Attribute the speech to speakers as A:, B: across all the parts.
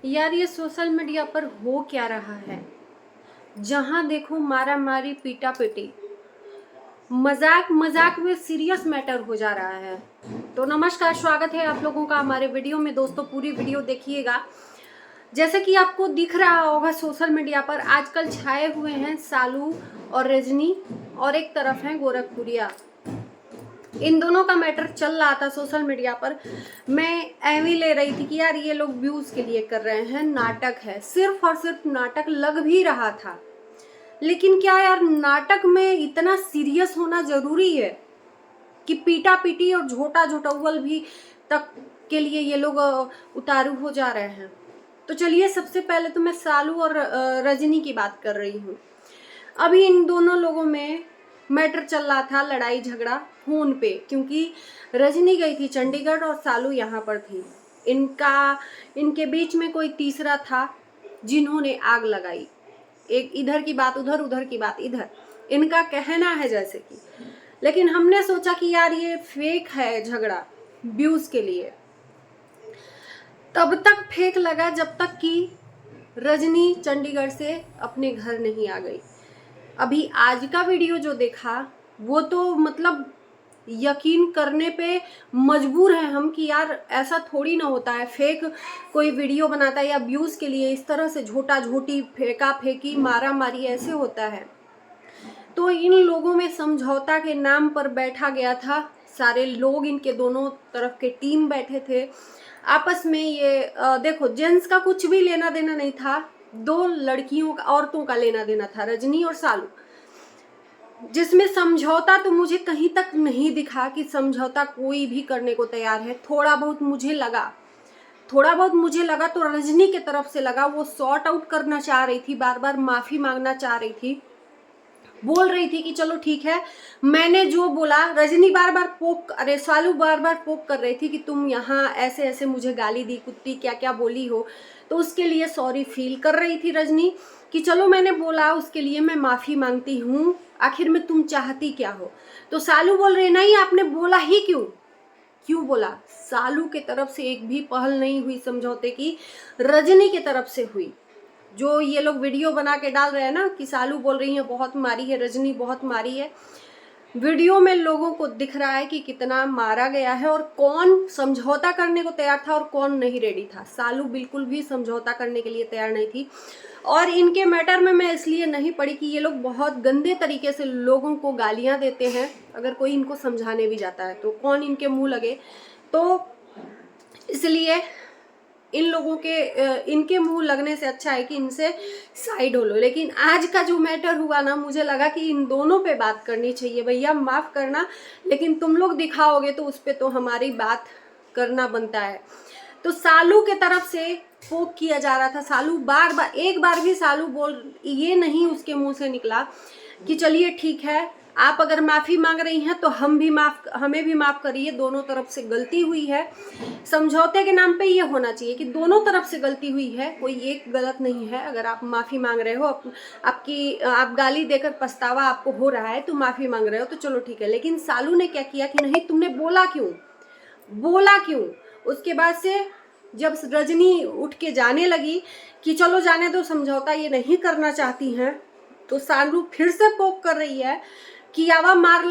A: यार ये social media पर हो क्या रहा है। जहां देखो मारा मारी पीटा पिटी, मजाक मजाक में सीरियस मैटर हो जा रहा है। तो नमस्कार, स्वागत है आप लोगों का हमारे वीडियो में। दोस्तों पूरी वीडियो देखिएगा। जैसे कि आपको दिख रहा होगा सोशल मीडिया पर आजकल छाए हुए हैं सालू और रजनी, और एक तरफ है गोरखपुरिया। इन दोनों का मैटर चल रहा था सोशल मीडिया पर। मैं एवी ले रही थी कि यार ये लोग व्यूज के लिए कर रहे हैं, नाटक है, सिर्फ और सिर्फ नाटक लग भी रहा था। लेकिन क्या यार नाटक में इतना सीरियस होना जरूरी है कि पीटा पीटी और झोटा झोटौवल भी तक के लिए ये लोग उतारू हो जा रहे हैं। तो चलिए सबसे पहले तो मैं सालू और रजनी की बात कर रही हूँ। अभी इन दोनों लोगों में मैटर चल रहा था, लड़ाई झगड़ा फोन पे, क्योंकि रजनी गई थी चंडीगढ़ और सालू यहाँ पर थी। इनके बीच में कोई तीसरा था जिन्होंने आग लगाई। एक इधर की बात उधर, उधर की बात इधर, इनका कहना है जैसे कि। लेकिन हमने सोचा कि यार ये फेक है झगड़ा व्यूज के लिए। तब तक फेक लगा जब तक कि रजनी चंडीगढ़ से अपने घर नहीं आ गई। अभी आज का वीडियो जो देखा वो तो मतलब यकीन करने पे मजबूर है हम कि यार ऐसा थोड़ी ना होता है। फेक कोई वीडियो बनाता है या व्यूज के लिए इस तरह से झोटा झोटी, फेंका फेंकी, मारा मारी ऐसे होता है। तो इन लोगों में समझौता के नाम पर बैठा गया था। सारे लोग, इनके दोनों तरफ के टीम बैठे थे आपस में। ये देखो, जेंट्स का कुछ भी लेना देना नहीं था, दो लड़कियों का, औरतों का लेना देना था, रजनी और सालू। जिसमें समझौता तो मुझे कहीं तक नहीं दिखा कि समझौता कोई भी करने को तैयार है। थोड़ा बहुत मुझे लगा तो रजनी के तरफ से लगा। वो सॉर्ट आउट करना चाह रही थी, बार बार माफी मांगना चाह रही थी, बोल रही थी कि चलो ठीक है मैंने जो बोला। रजनी बार बार सालू बार बार पोक कर रही थी कि तुम यहाँ ऐसे ऐसे मुझे गाली दी, कुत्ती क्या क्या बोली हो। तो उसके लिए सॉरी फील कर रही थी रजनी कि चलो मैंने बोला, उसके लिए मैं माफी मांगती हूँ, आखिर में तुम चाहती क्या हो। तो सालू बोल रहे नहीं, आपने बोला ही क्यों बोला। सालू के तरफ से एक भी पहल नहीं हुई समझौते की, रजनी के तरफ से हुई। जो ये लोग वीडियो बना के डाल रहे हैं ना कि सालू बोल रही है बहुत मारी है, रजनी बहुत मारी है, वीडियो में लोगों को दिख रहा है कि कितना मारा गया है और कौन समझौता करने को तैयार था और कौन नहीं रेडी था। सालू बिल्कुल भी समझौता करने के लिए तैयार नहीं थी। और इनके मैटर में मैं इसलिए नहीं पड़ी कि ये लोग बहुत गंदे तरीके से लोगों को गालियां देते हैं। अगर कोई इनको समझाने भी जाता है तो कौन इनके मुंह लगे, तो इसलिए इन लोगों के इनके मुंह लगने से अच्छा है कि इनसे साइड हो लो। लेकिन आज का जो मैटर हुआ ना, मुझे लगा कि इन दोनों पे बात करनी चाहिए। भैया माफ करना, लेकिन तुम लोग दिखाओगे तो उस पे तो हमारी बात करना बनता है। तो सालू के तरफ से पोक किया जा रहा था। सालू बार बार, एक बार भी सालू बोल ये नहीं उसके मुंह से निकला कि चलिए ठीक है, आप अगर माफी मांग रही हैं तो हमें भी माफ करिए, दोनों तरफ से गलती हुई है। समझौते के नाम पे ये होना चाहिए कि दोनों तरफ से गलती हुई है, कोई एक गलत नहीं है। अगर आप माफी मांग रहे हो, आप गाली देकर पछतावा आपको हो रहा है तो माफी मांग रहे हो तो चलो ठीक है। लेकिन सालू ने क्या किया कि नहीं, तुमने बोला क्यों। उसके बाद से जब रजनी उठ के जाने लगी कि चलो जाने दो, समझौता ये नहीं करना चाहती हैं, तो सालू फिर से पोक कर रही है कि आवा मार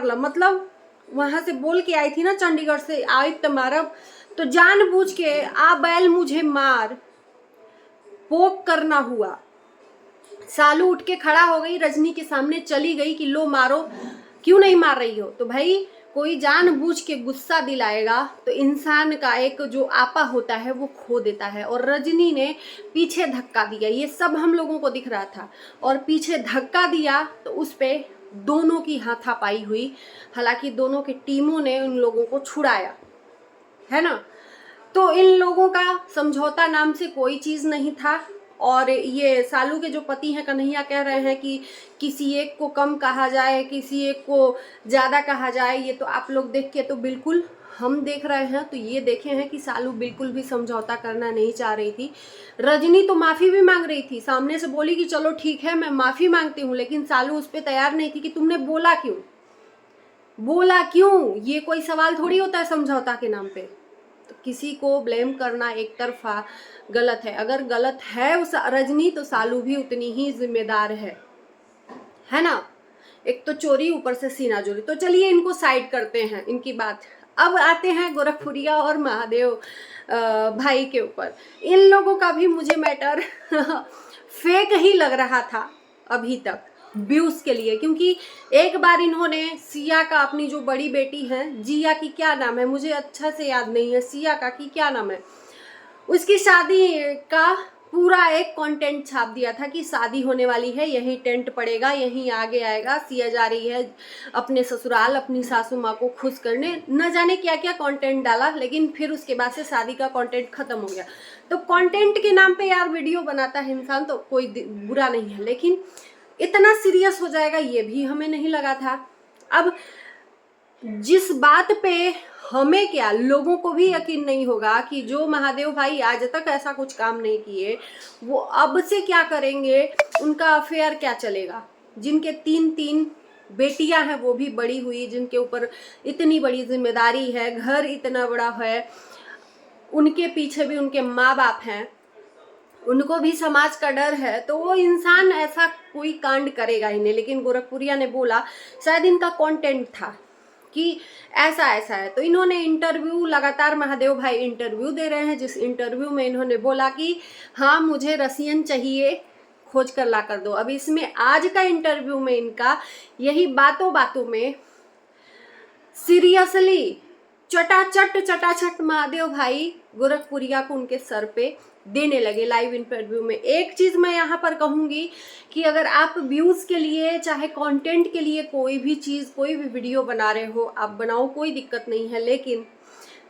A: ला। मतलब वहां से बोल के आई थी ना चंडीगढ़ से, आई तो मारब, तो जानबूझ के आ बैल मुझे मार, पोक करना हुआ। सालू उठ के खड़ा हो गई, रजनी के सामने चली गई कि लो मारो, क्यों नहीं मार रही हो। तो भाई कोई जानबूझ के गुस्सा दिलाएगा तो इंसान का एक जो आपा होता है वो खो देता है। और रजनी ने पीछे धक्का दिया, ये सब हम लोगों को दिख रहा था, और पीछे धक्का दिया तो उस पे दोनों की हाथापाई हुई। हालांकि दोनों की टीमों ने उन लोगों को छुड़ाया, है ना। तो इन लोगों का समझौता नाम से कोई चीज नहीं था। और ये सालू के जो पति हैं कन्हैया कह रहे हैं कि किसी एक को कम कहा जाए, किसी एक को ज्यादा कहा जाए। ये तो आप लोग देख के तो बिल्कुल, हम देख रहे हैं तो ये देखे हैं कि सालू बिल्कुल भी समझौता करना नहीं चाह रही थी। रजनी तो माफी भी मांग रही थी, सामने से बोली कि चलो ठीक है मैं माफी मांगती हूँ, लेकिन सालू उस पर तैयार नहीं थी कि तुमने बोला क्यों। ये कोई सवाल थोड़ी होता है समझौता के नाम पे। किसी को ब्लेम करना एक तरफा गलत है। अगर गलत है उस रजनी तो सालू भी उतनी ही जिम्मेदार है ना। एक तो चोरी, ऊपर से सीना जोरी। तो चलिए इनको साइड करते हैं, इनकी बात। अब आते हैं गोरखपुरिया और महादेव भाई के ऊपर। इन लोगों का भी मुझे मैटर फेक ही लग रहा था अभी तक व्यूज के लिए, क्योंकि एक बार इन्होंने सिया का, अपनी जो बड़ी बेटी है जिया की, क्या नाम है मुझे अच्छा से याद नहीं है, सिया का की क्या नाम है, उसकी शादी का पूरा एक कंटेंट छाप दिया था कि शादी होने वाली है, यही टेंट पड़ेगा, यहीं आगे आएगा, सिया जा रही है अपने ससुराल अपनी सासू माँ को खुश करने, न जाने क्या क्या कंटेंट डाला। लेकिन फिर उसके बाद से शादी का कंटेंट खत्म हो गया। तो कंटेंट के नाम पे यार वीडियो बनाता है इंसान तो कोई बुरा नहीं है, लेकिन इतना सीरियस हो जाएगा ये भी हमें नहीं लगा था। अब जिस बात पे हमें क्या, लोगों को भी यकीन नहीं होगा कि जो महादेव भाई आज तक ऐसा कुछ काम नहीं किए, वो अब से क्या करेंगे, उनका अफेयर क्या चलेगा। जिनके 3 बेटियां हैं वो भी बड़ी हुई, जिनके ऊपर इतनी बड़ी जिम्मेदारी है, घर इतना बड़ा है, उनके पीछे भी उनके माँ बाप हैं, उनको भी समाज का डर है, तो वो इंसान ऐसा कोई कांड करेगा ही नहीं। लेकिन गोरखपुरिया ने बोला, शायद इनका कंटेंट था कि ऐसा ऐसा है, तो इन्होंने इंटरव्यू, लगातार महादेव भाई इंटरव्यू दे रहे हैं, जिस इंटरव्यू में इन्होंने बोला कि हाँ मुझे रसियन चाहिए, खोज कर ला कर दो। अब इसमें आज का इंटरव्यू में इनका यही बातों बातों में सीरियसली चटाचट महादेव भाई गोरखपुरिया को उनके सर पे देने लगे लाइव इंटरव्यू में। एक चीज मैं यहाँ पर कहूंगी कि अगर आप व्यूज के लिए, चाहे कंटेंट के लिए कोई भी चीज, कोई भी वीडियो बना रहे हो, आप बनाओ, कोई दिक्कत नहीं है, लेकिन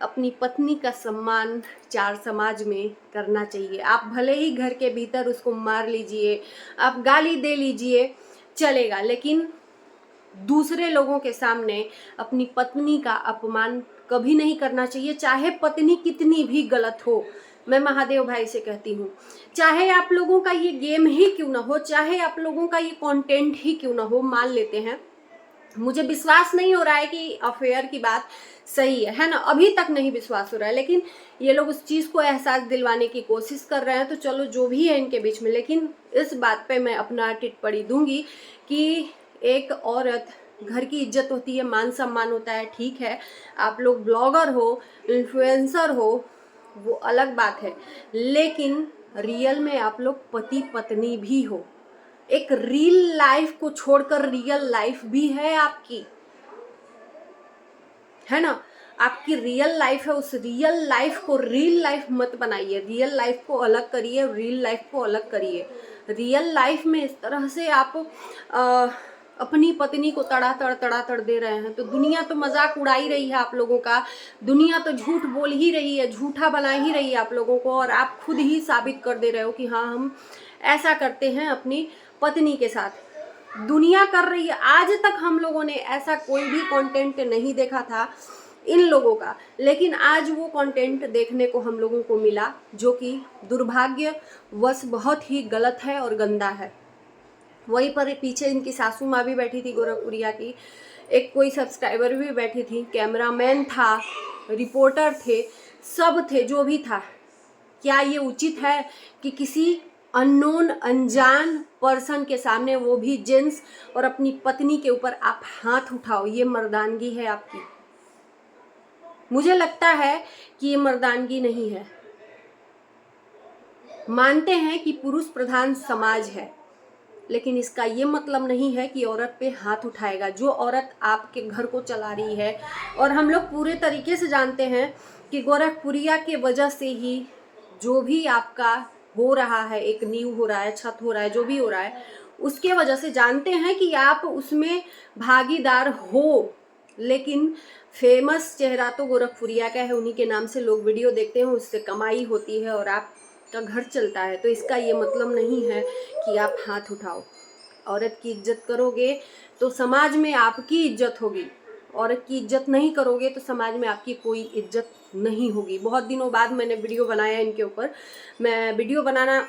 A: अपनी पत्नी का सम्मान चार समाज में करना चाहिए। आप भले ही घर के भीतर उसको मार लीजिए, आप गाली दे लीजिए, चलेगा, लेकिन दूसरे लोगों के सामने अपनी पत्नी का अपमान कभी नहीं करना चाहिए, चाहे पत्नी कितनी भी गलत हो। मैं महादेव भाई से कहती हूँ, चाहे आप लोगों का ये गेम ही क्यों ना हो, चाहे आप लोगों का ये कंटेंट ही क्यों ना हो, मान लेते हैं, मुझे विश्वास नहीं हो रहा है कि अफेयर की बात सही है ना, अभी तक नहीं विश्वास हो रहा है, लेकिन ये लोग उस चीज़ को एहसास दिलवाने की कोशिश कर रहे हैं, तो चलो जो भी है इनके बीच में। लेकिन इस बात पे मैं अपना टिप्पणी दूंगी कि एक औरत, घर की इज्जत होती है, मान सम्मान होता है, ठीक है, आप लोग ब्लॉगर हो, इन्फ्लुएंसर हो, वो अलग बात है, लेकिन रियल में आप लोग पति पत्नी भी हो। एक रियल लाइफ को छोड़कर रियल लाइफ भी है आपकी, है ना, आपकी रियल लाइफ है, उस रियल लाइफ को रियल लाइफ मत बनाइए, रियल लाइफ को अलग करिए, रियल लाइफ को अलग करिए। रियल लाइफ में इस तरह से आप अपनी पत्नी को तड़ातड़ दे रहे हैं, तो दुनिया तो मजाक उड़ा ही रही है आप लोगों का, दुनिया तो झूठ बोल ही रही है, झूठा बना ही रही है आप लोगों को, और आप खुद ही साबित कर दे रहे हो कि हाँ हम ऐसा करते हैं अपनी पत्नी के साथ। दुनिया कर रही है, आज तक हम लोगों ने ऐसा कोई भी कंटेंट नहीं देखा था इन लोगों का, लेकिन आज वो कंटेंट देखने को हम लोगों को मिला, जो कि दुर्भाग्यवश बहुत ही गलत है और गंदा है। वहीं पर पीछे इनकी सासू माँ भी बैठी थी गोरखपुरिया की, एक कोई सब्सक्राइबर भी बैठी थी, कैमरामैन था, रिपोर्टर थे, सब थे, जो भी था। क्या ये उचित है कि किसी अननोन, अनजान पर्सन के सामने, वो भी जेंट्स, और अपनी पत्नी के ऊपर आप हाथ उठाओ? ये मर्दानगी है आपकी? मुझे लगता है कि ये मर्दानगी नहीं है। मानते हैं कि पुरुष प्रधान समाज है, लेकिन इसका ये मतलब नहीं है कि औरत पे हाथ उठाएगा। जो औरत आपके घर को चला रही है, और हम लोग पूरे तरीके से जानते हैं कि गोरखपुरिया के वजह से ही जो भी आपका हो रहा है, एक नींव हो रहा है, छत हो रहा है, जो भी हो रहा है, उसके वजह से जानते हैं कि आप उसमें भागीदार हो। लेकिन फेमस चेहरा तो गोरखपुरिया का है, उन्हीं के नाम से लोग वीडियो देखते हैं, उससे कमाई होती है और आपका घर चलता है। तो इसका ये मतलब नहीं है कि आप हाथ उठाओ। औरत की इज्जत करोगे तो समाज में आपकी इज्जत होगी, औरत की इज्जत नहीं करोगे तो समाज में आपकी कोई इज्जत नहीं होगी। बहुत दिनों बाद मैंने वीडियो बनाया इनके ऊपर। मैं वीडियो बनाना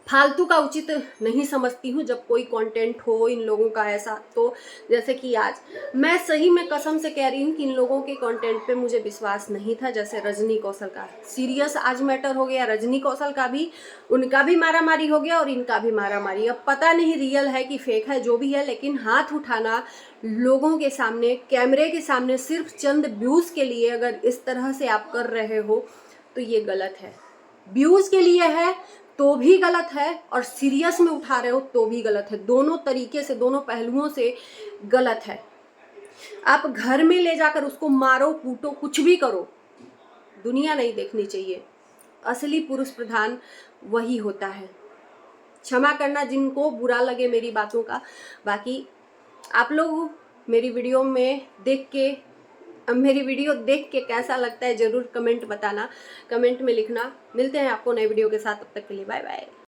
A: फालतू का उचित नहीं समझती हूँ जब कोई कंटेंट हो इन लोगों का ऐसा। तो जैसे कि आज मैं सही में कसम से कह रही हूँ कि इन लोगों के कंटेंट पे मुझे विश्वास नहीं था। जैसे रजनी कौशल का सीरियस आज मैटर हो गया, रजनी कौशल का भी, उनका भी मारामारी हो गया और इनका भी मारामारी। अब पता नहीं रियल है कि फेक है, जो भी है, लेकिन हाथ उठाना लोगों के सामने, कैमरे के सामने, सिर्फ चंद व्यूज़ के लिए अगर इस तरह से आप कर रहे हो तो ये गलत है। व्यूज़ के लिए है तो भी गलत है और सीरियस में उठा रहे हो तो भी गलत है। दोनों तरीके से, दोनों पहलुओं से गलत है। आप घर में ले जाकर उसको मारो, कूटो, कुछ भी करो, दुनिया नहीं देखनी चाहिए। असली पुरुष प्रधान वही होता है। क्षमा करना जिनको बुरा लगे मेरी बातों का। बाकी आप लोग मेरी वीडियो देख के कैसा लगता है ज़रूर कमेंट बताना, कमेंट में लिखना। मिलते हैं आपको नए वीडियो के साथ, तब तक के लिए बाय बाय।